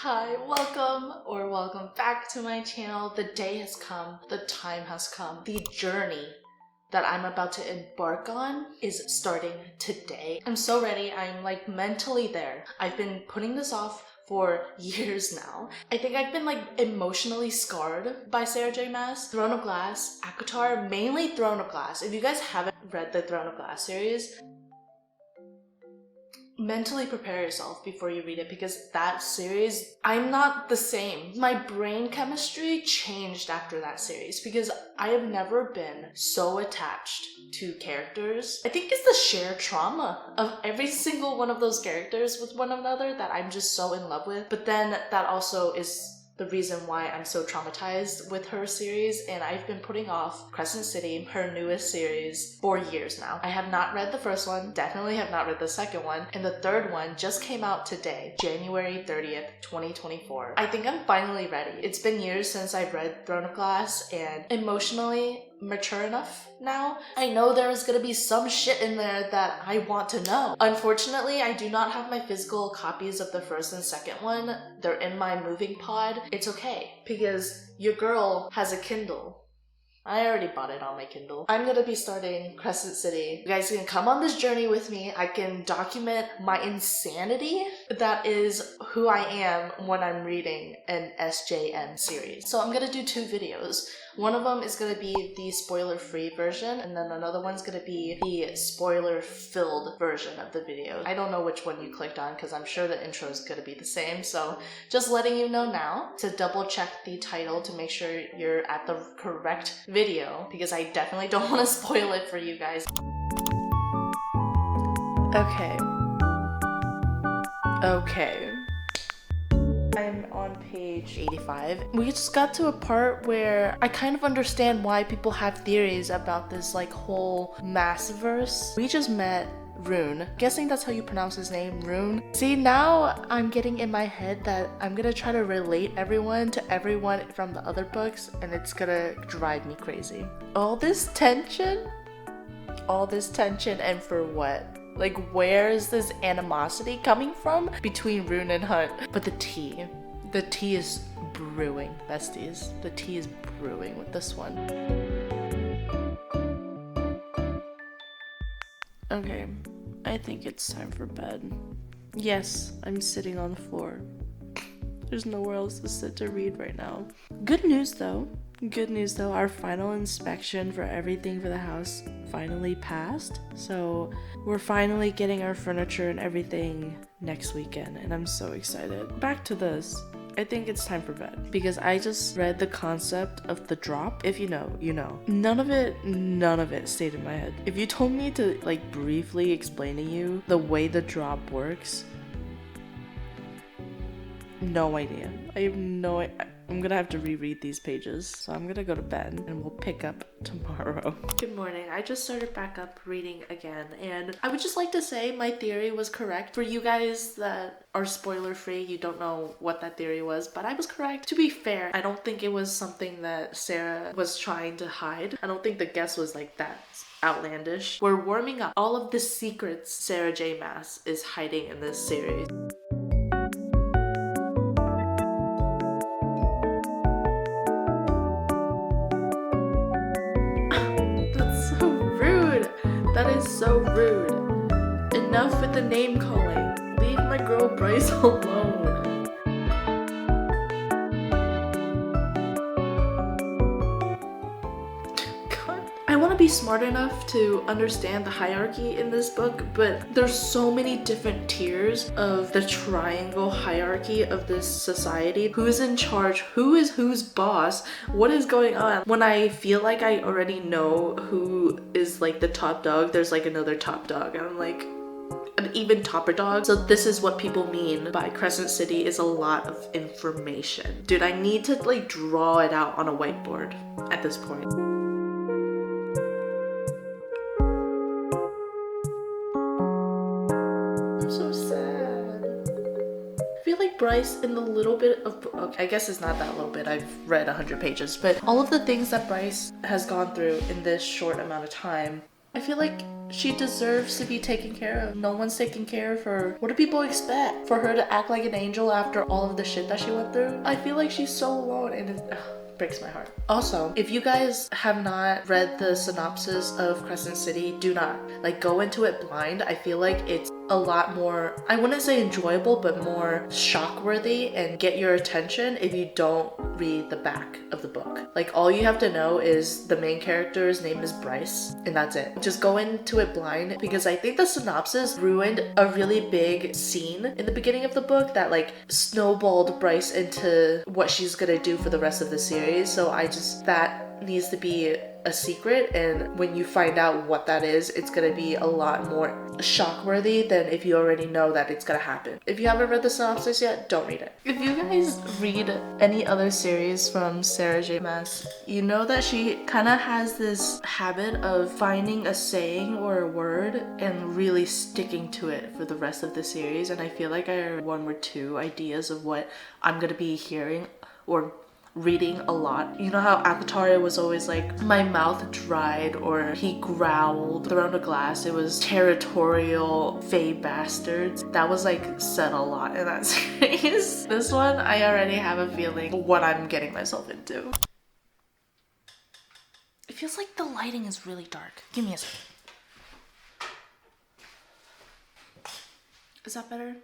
Hi, welcome back to my channel. The day has come, the time has come. The journey that I'm about to embark on is starting today. I'm so ready. I'm like mentally there. I've been putting this off for years now. I think I've been like emotionally scarred by Sarah J Maas. Throne of Glass, ACOTAR, mainly Throne of Glass. If you guys haven't read the Throne of Glass series, mentally prepare yourself before you read it, because that series, I'm not the same. My brain chemistry changed after that series because I have never been so attached to characters. I think it's the shared trauma of every single one of those characters with one another that I'm just so in love with. But then that also is the reason why I'm so traumatized with her series, and I've been putting off Crescent City, her newest series, for years now. I have not read the first one, definitely have not read the second one, and the third one just came out today, January 30th, 2024. I think I'm finally ready. It's been years since I've read Throne of Glass, and emotionally mature enough now. I know there is gonna be some shit in there that I want to know. Unfortunately, I do not have my physical copies of the first and second one. They're in my moving pod. It's okay, because your girl has a Kindle. I already bought it on my Kindle. I'm gonna be starting Crescent City. You guys can come on this journey with me. I can document my insanity. That is who I am when I'm reading an SJM series. So I'm gonna do two videos. One of them is gonna be the spoiler-free version, and then another one's gonna be the spoiler-filled version of the video. I don't know which one you clicked on because I'm sure the intro is gonna be the same, so just letting you know now to double check the title to make sure you're at the correct video, because I definitely don't want to spoil it for you guys. Okay. I'm on page 85. We just got to a part where I kind of understand why people have theories about this like whole massiverse. We just met Rune. Guessing that's how you pronounce his name, Rune. See, now I'm getting in my head that I'm gonna try to relate everyone to everyone from the other books, and it's gonna drive me crazy. All this tension, and for what? Like, where is this animosity coming from between Rune and Hunt? But the tea is brewing, besties. The tea is brewing with this one. Okay, I think it's time for bed. Yes, I'm sitting on the floor. There's nowhere else to sit to read right now. Good news though, our final inspection for everything for the house finally passed. So we're finally getting our furniture and everything next weekend, and I'm so excited. Back to this. I think it's time for bed because I just read the concept of the drop. If you know, you know. None of it stayed in my head. If you told me to like briefly explain to you the way the drop works, no idea. I have no idea. I'm gonna have to reread these pages, so I'm gonna go to bed and we'll pick up tomorrow. Good morning. I just started back up reading again, and I would just like to say my theory was correct. For you guys that are spoiler free, you don't know what that theory was, but I was correct. To be fair, I don't think it was something that Sarah was trying to hide. I don't think the guess was like that outlandish. We're warming up all of the secrets Sarah J Maas is hiding in this series. That is so rude. Enough with the name calling. Leave my girl Bryce alone. God. I want to be smart enough to understand the hierarchy in this book, but there's so many different tiers of the triangle hierarchy of this society. Who's in charge? Who is whose boss? What is going on? When I feel like I already know who is like the top dog, there's like another top dog, and I'm like an even topper dog. So this is what people mean by Crescent City is a lot of information. Dude, I need to like draw it out on a whiteboard at this point. I'm so sad. I feel like Bryce in the little bit of, okay, I guess it's not that little bit, I've read 100 pages, but all of the things that Bryce has gone through in this short amount of time, I feel like She deserves to be taken care of. No one's taking care of her. What do people expect? For her to act like an angel after all of the shit that she went through? I feel like she's so alone and it breaks my heart. Also, if you guys have not read the synopsis of Crescent City, do not. Like, go into it blind. I feel like it's a lot more, I wouldn't say enjoyable, but more shock-worthy and get your attention if you don't read the back of the book. Like, all you have to know is the main character's name is Bryce, and that's it. Just go into it blind, because I think the synopsis ruined a really big scene in the beginning of the book that like snowballed Bryce into what she's gonna do for the rest of the series. So that needs to be a secret, and when you find out what that is, it's gonna be a lot more shock-worthy than if you already know that it's gonna happen. If you haven't read the synopsis yet, don't read it. If you guys read any other series from Sarah J. Maas, you know that she kind of has this habit of finding a saying or a word and really sticking to it for the rest of the series, and I feel like I have one or two ideas of what I'm gonna be hearing or reading a lot. You know how Akatara was always like, my mouth dried, or he growled around a glass. It was territorial fey bastards. That was like said a lot in that series. This one, I already have a feeling what I'm getting myself into. It feels like the lighting is really dark. Give me a second. Is that better?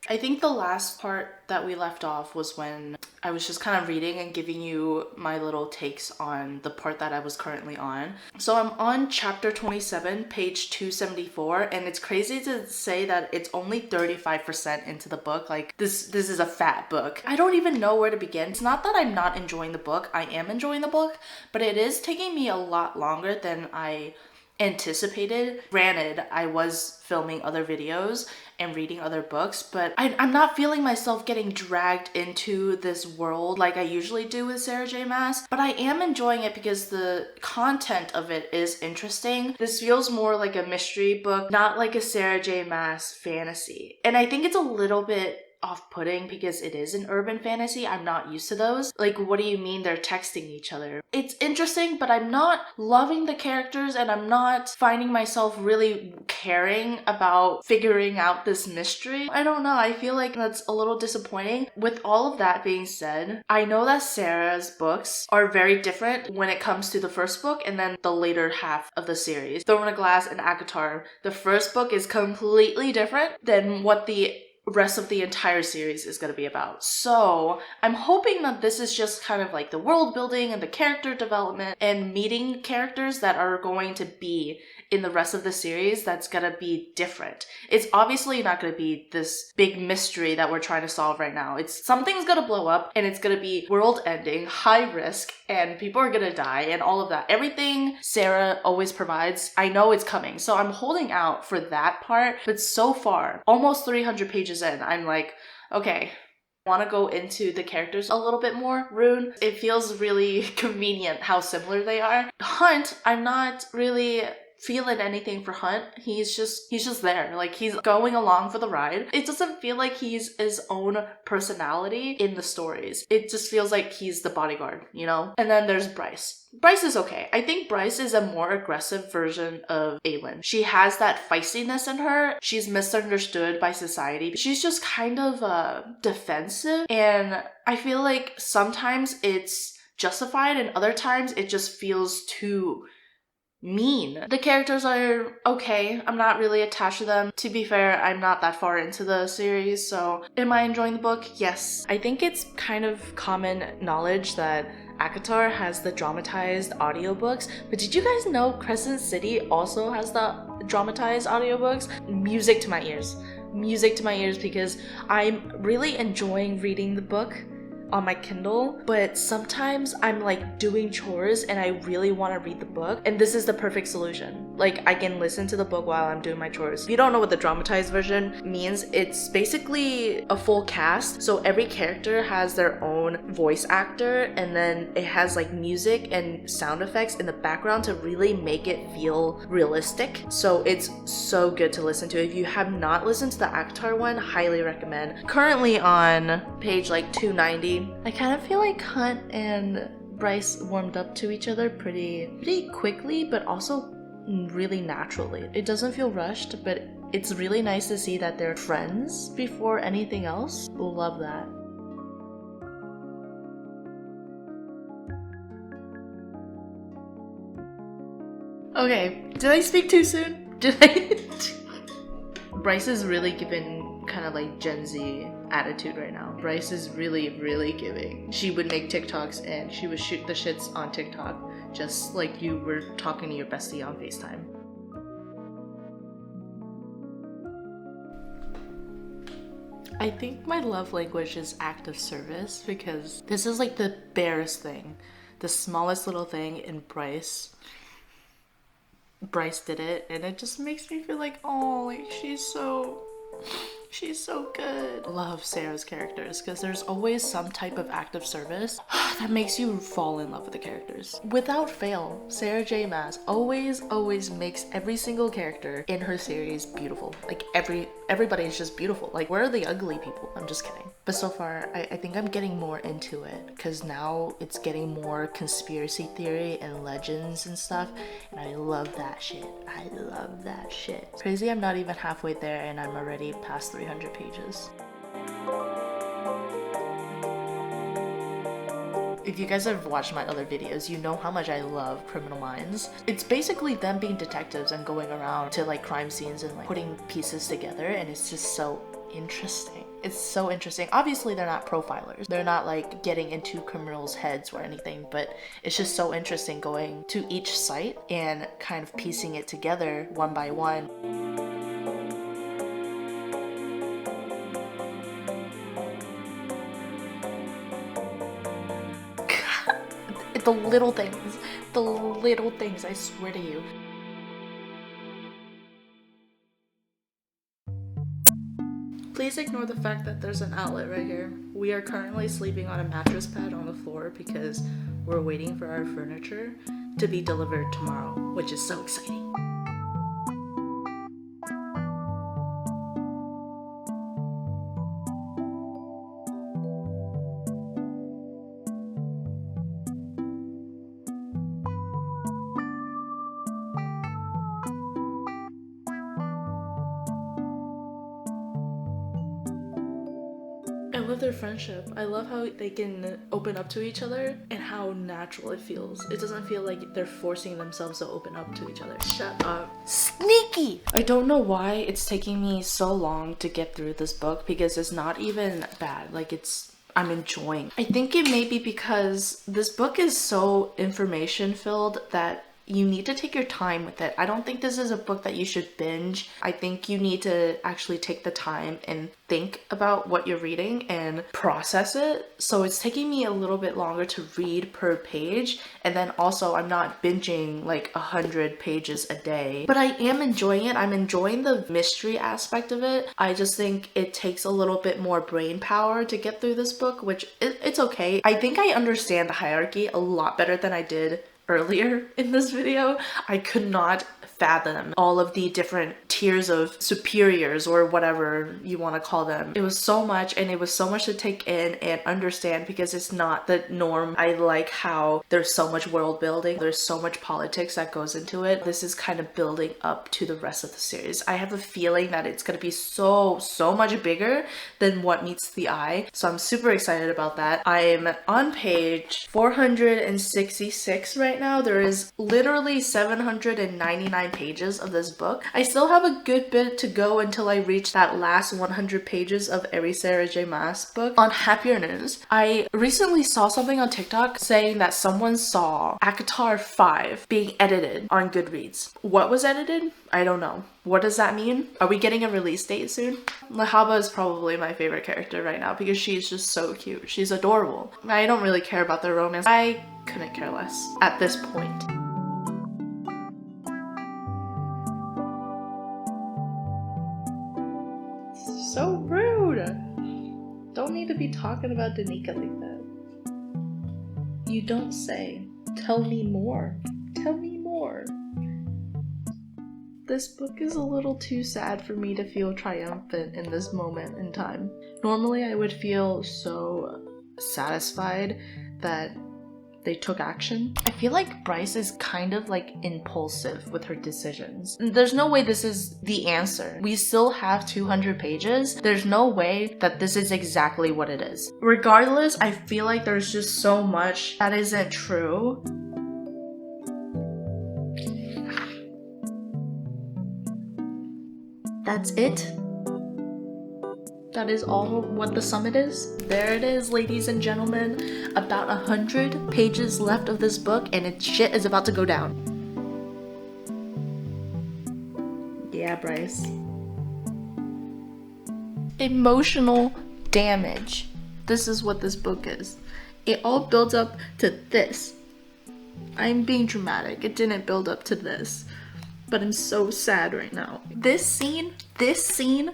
I think the last part that we left off was when I was just kind of reading and giving you my little takes on the part that I was currently on. So I'm on chapter 27, page 274, and it's crazy to say that it's only 35% into the book. Like, this is a fat book. I don't even know where to begin. It's not that I'm not enjoying the book. I am enjoying the book, but it is taking me a lot longer than I anticipated. Granted, I was filming other videos and reading other books, but I'm not feeling myself getting dragged into this world like I usually do with Sarah J. Maas, but I am enjoying it because the content of it is interesting. This feels more like a mystery book, not like a Sarah J. Maas fantasy. And I think it's a little bit off-putting because it is an urban fantasy. I'm not used to those. Like, what do you mean they're texting each other? It's interesting, but I'm not loving the characters, and I'm not finding myself really caring about figuring out this mystery. I don't know. I feel like that's a little disappointing. With all of that being said, I know that Sarah's books are very different when it comes to the first book and then the later half of the series. Throne of Glass and Akatar. The first book is completely different than what the rest of the entire series is going to be about. So I'm hoping that this is just kind of like the world building and the character development and meeting characters that are going to be in the rest of the series that's going to be different. It's obviously not going to be this big mystery that we're trying to solve right now. It's something's going to blow up and it's going to be world ending, high risk, and people are going to die and all of that. Everything Sarah always provides, I know it's coming. So I'm holding out for that part. But so far, almost 300 pages in, I'm like, okay, I want to go into the characters a little bit more, Rune. It feels really convenient how similar they are. Hunt, I'm not really feeling anything for Hunt. He's just there. Like, he's going along for the ride. It doesn't feel like he's his own personality in the stories. It just feels like he's the bodyguard, you know? And then there's Bryce. Bryce is okay. I think Bryce is a more aggressive version of Aelin. She has that feistiness in her. She's misunderstood by society. She's just kind of defensive, and I feel like sometimes it's justified and other times it just feels too mean. The characters are okay. I'm not really attached to them. To be fair, I'm not that far into the series, so am I enjoying the book? Yes. I think it's kind of common knowledge that Akatar has the dramatized audiobooks, but did you guys know Crescent City also has the dramatized audiobooks? Music to my ears. Music to my ears, because I'm really enjoying reading the book on my Kindle, but sometimes I'm like doing chores and I really want to read the book, and this is the perfect solution. Like, I can listen to the book while I'm doing my chores. If you don't know what the dramatized version means, it's basically a full cast, so every character has their own voice actor, and then it has like music and sound effects in the background to really make it feel realistic. So it's so good to listen to. If you have not listened to the Akatar one, highly recommend. Currently on page like 290. I kind of feel like Hunt and Bryce warmed up to each other pretty quickly, but also really naturally. It doesn't feel rushed, but it's really nice to see that they're friends before anything else. Love that. Okay, did I speak too soon? Did I? Bryce is really giving kind of like Gen Z attitude right now. Bryce is really giving. She would make TikToks and she would shoot the shits on TikTok just like you were talking to your bestie on FaceTime. I think my love language is act of service because this is like the barest thing, the smallest little thing, and Bryce did it, and it just makes me feel like, oh, like she's so good. Love Sarah's characters because there's always some type of act of service that makes you fall in love with the characters. Without fail, Sarah J. Maas always makes every single character in her series beautiful. Like everybody is just beautiful. Like, where are the ugly people? I'm just kidding. But so far, I think I'm getting more into it because now it's getting more conspiracy theory and legends and stuff, and I love that shit. I love that shit. Crazy I'm not even halfway there and I'm already past 300 pages. If you guys have watched my other videos, you know how much I love Criminal Minds. It's basically them being detectives and going around to like crime scenes and like putting pieces together, and it's just so interesting. It's so interesting. Obviously they're not profilers. They're not like getting into criminals' heads or anything, but it's just so interesting going to each site and kind of piecing it together one by one. The little things, I swear to you. Please ignore the fact that there's an outlet right here. We are currently sleeping on a mattress pad on the floor because we're waiting for our furniture to be delivered tomorrow, which is so exciting. I love their friendship. I love how they can open up to each other and how natural it feels. It doesn't feel like they're forcing themselves to open up to each other. Shut up. Sneaky! I don't know why it's taking me so long to get through this book because it's not even bad. Like, I'm enjoying. I think it may be because this book is so information filled that you need to take your time with it. I don't think this is a book that you should binge. I think you need to actually take the time and think about what you're reading and process it. So it's taking me a little bit longer to read per page, and then also I'm not binging like 100 pages a day, but I am enjoying it. I'm enjoying the mystery aspect of it. I just think it takes a little bit more brain power to get through this book, which it's okay. I think I understand the hierarchy a lot better than I did earlier in this video. I could not fathom all of the different tiers of superiors or whatever you want to call them. It was so much, and it was so much to take in and understand because it's not the norm. I like how there's so much world building, there's so much politics that goes into it. This is kind of building up to the rest of the series. I have a feeling that it's going to be so much bigger than what meets the eye, so I'm super excited about that. I'm on page 466 right now. There is literally 799 pages of this book. I still have a good bit to go until I reach that last 100 pages of every Sarah J. Maas book. On happier news, I recently saw something on TikTok saying that someone saw ACOTAR 5 being edited on Goodreads. What was edited? I don't know. What does that mean? Are we getting a release date soon? Lahaba is probably my favorite character right now because she's just so cute. She's adorable. I don't really care about their romance. I couldn't care less at this point. So rude! Don't need to be talking about Danica like that. You don't say. Tell me more. Tell me more. This book is a little too sad for me to feel triumphant in this moment in time. Normally I would feel so satisfied that they took action. I feel like Bryce is kind of like impulsive with her decisions. There's no way this is the answer. We still have 200 pages. There's no way that this is exactly what it is. Regardless, I feel like there's just so much that isn't true. That's it. That is all what the summit is. There it is, ladies and gentlemen. About 100 pages left of this book and shit is about to go down. Yeah, Bryce. Emotional damage. This is what this book is. It all builds up to this. I'm being dramatic. It didn't build up to this. But I'm so sad right now. This scene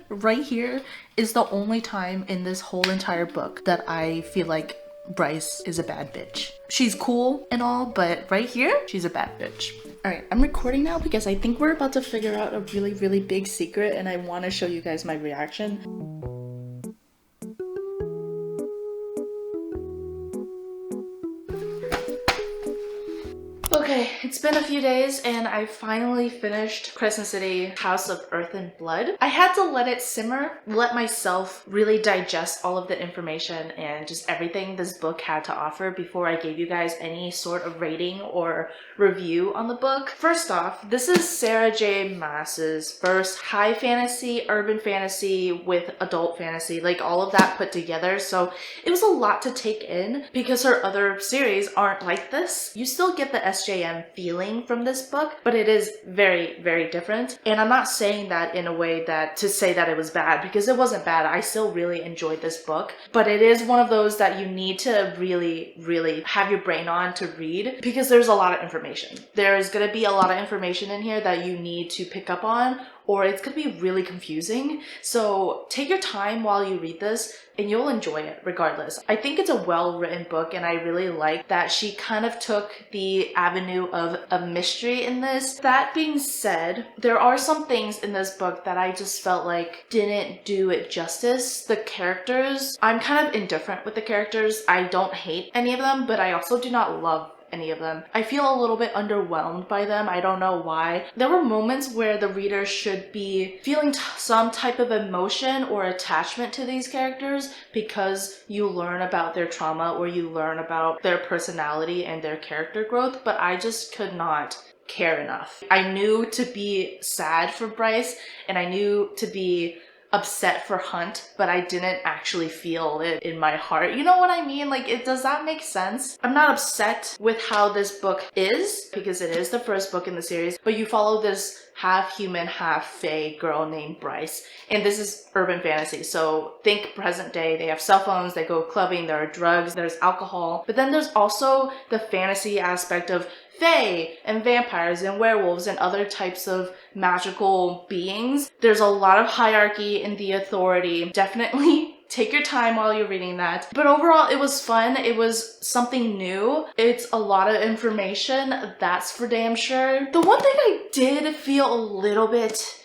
right here is the only time in this whole entire book that I feel like Bryce is a bad bitch. She's cool and all, but right here, she's a bad bitch. All right, I'm recording now because I think we're about to figure out a really, really big secret and I want to show you guys my reaction. Okay, it's been a few days and I finally finished Crescent City House of Earth and Blood. I had to let it simmer, let myself really digest all of the information and just everything this book had to offer before I gave you guys any sort of rating or review on the book. First off, this is Sarah J. Maas's first high fantasy, urban fantasy with adult fantasy, like all of that put together. So it was a lot to take in because her other series aren't like this. You still get the SJM feeling from this book, but it is very, very different. And I'm not saying that in a way that to say that it was bad, because it wasn't bad. I still really enjoyed this book, but it is one of those that you need to really, really have your brain on to read because there's a lot of information. There's gonna be a lot of information in here that you need to pick up on, or it's gonna be really confusing. So take your time while you read this and you'll enjoy it regardless. I think it's a well-written book and I really like that she kind of took the avenue of a mystery in this. That being said, there are some things in this book that I just felt like didn't do it justice. The characters, I'm kind of indifferent with the characters. I don't hate any of them, but I also do not love any of them. I feel a little bit underwhelmed by them. I don't know why. There were moments where the reader should be feeling some type of emotion or attachment to these characters because you learn about their trauma or you learn about their personality and their character growth, but I just could not care enough. I knew to be sad for Bryce and I knew to be upset for Hunt, but I didn't actually feel it in my heart. You know what I mean? Like, does that make sense? I'm not upset with how this book is because it is the first book in the series, but you follow this half human, half fae girl named Bryce, and this is urban fantasy. So think present day. They have cell phones, they go clubbing, there are drugs, there's alcohol, but then there's also the fantasy aspect of fae and vampires and werewolves and other types of magical beings. There's a lot of hierarchy in the authority. Definitely take your time while you're reading that. But overall, it was fun. It was something new. It's a lot of information, that's for damn sure. The one thing I did feel a little bit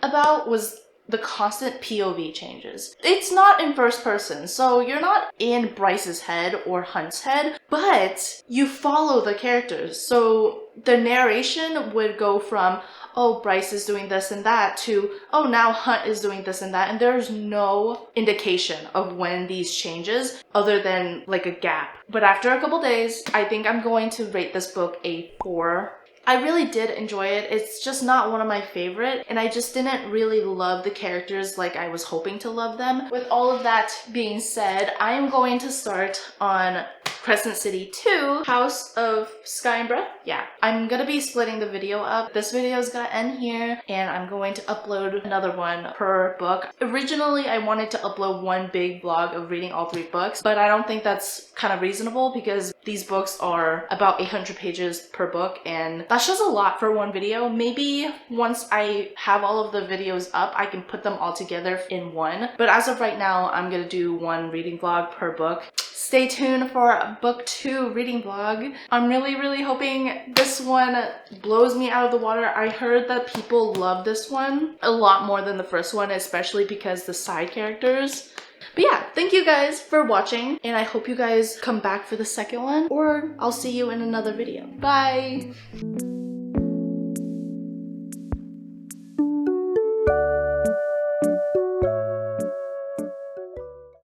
about was the constant POV changes. It's not in first person, so you're not in Bryce's head or Hunt's head, but you follow the characters. So the narration would go from, oh, Bryce is doing this and that, to, oh, now Hunt is doing this and that, and there's no indication of when these changes other than like a gap. But after a couple days, I think I'm going to rate this book a 4. I really did enjoy it. It's just not one of my favorite, and I just didn't really love the characters like I was hoping to love them. With all of that being said, I am going to start on Crescent City 2, House of Sky and Breath. Yeah, I'm gonna be splitting the video up. This video is gonna end here, and I'm going to upload another one per book. Originally, I wanted to upload one big vlog of reading all 3 books, but I don't think that's kind of reasonable because these books are about 800 pages per book, and that's just a lot for one video. Maybe once I have all of the videos up, I can put them all together in one. But as of right now, I'm gonna do one reading vlog per book. Stay tuned for a book 2 reading vlog. I'm really hoping this one blows me out of the water. I heard that people love this one a lot more than the first one, especially because the side characters But yeah, thank you guys for watching, and I hope you guys come back for the second one, or I'll see you in another video. Bye!